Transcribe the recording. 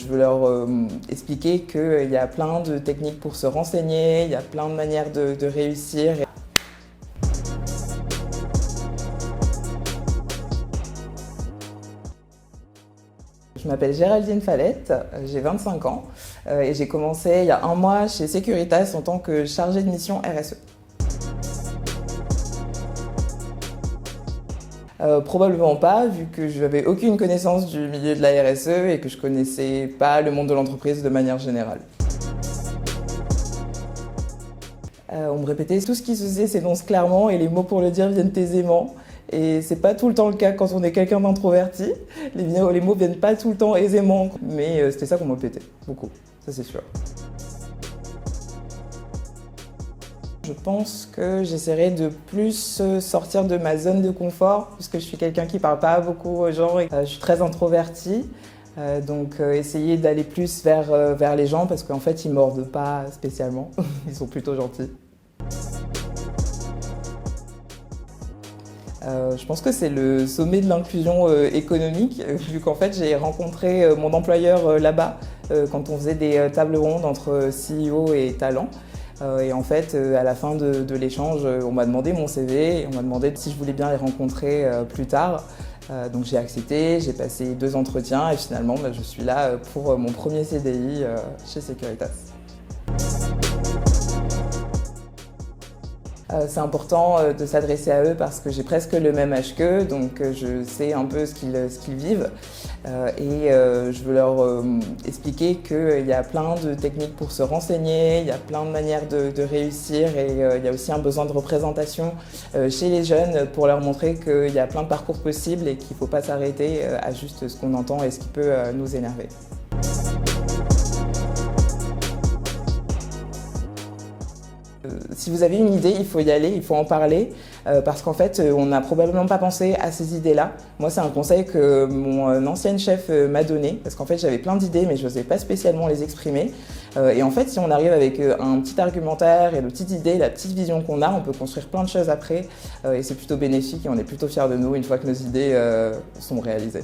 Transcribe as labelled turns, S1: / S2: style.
S1: je veux leur expliquer qu'il y a plein de techniques pour se renseigner, il y a plein de manières de réussir. Je m'appelle Géraldine Fallette, j'ai 25 ans et j'ai commencé il y a un mois chez Securitas en tant que chargée de mission RSE. Probablement pas, vu que je n'avais aucune connaissance du milieu de la RSE et que je ne connaissais pas le monde de l'entreprise de manière générale. On me répétait tout ce qui se sait s'énonce clairement et les mots pour le dire viennent aisément. Et c'est pas tout le temps le cas quand on est quelqu'un d'introverti. Les mots viennent pas tout le temps aisément, mais c'était ça qu'on me répétait, beaucoup, ça c'est sûr. Je pense que j'essaierai de plus sortir de ma zone de confort, puisque je suis quelqu'un qui parle pas beaucoup aux gens et je suis très introvertie. Donc essayer d'aller plus vers les gens, parce qu'en fait ils mordent pas spécialement, ils sont plutôt gentils. Je pense que c'est le sommet de l'inclusion économique, vu qu'en fait j'ai rencontré mon employeur là-bas quand on faisait des tables rondes entre CEO et talents. Et en fait, à la fin de l'échange, on m'a demandé mon CV et on m'a demandé si je voulais bien les rencontrer plus tard. Donc j'ai accepté, j'ai passé 2 entretiens et finalement je suis là pour mon premier CDI chez Securitas. C'est important de s'adresser à eux parce que j'ai presque le même âge qu'eux, donc je sais un peu ce qu'ils vivent. Et je veux leur expliquer qu'il y a plein de techniques pour se renseigner, il y a plein de manières de réussir et il y a aussi un besoin de représentation chez les jeunes pour leur montrer qu'il y a plein de parcours possibles et qu'il ne faut pas s'arrêter à juste ce qu'on entend et ce qui peut nous énerver. Si vous avez une idée, il faut y aller, il faut en parler, parce qu'en fait, on n'a probablement pas pensé à ces idées-là. Moi, c'est un conseil que mon ancienne chef m'a donné, parce qu'en fait, j'avais plein d'idées, mais je n'osais pas spécialement les exprimer. Et en fait, si on arrive avec un petit argumentaire et de petites idées, la petite vision qu'on a, on peut construire plein de choses après, et c'est plutôt bénéfique et on est plutôt fiers de nous une fois que nos idées sont réalisées.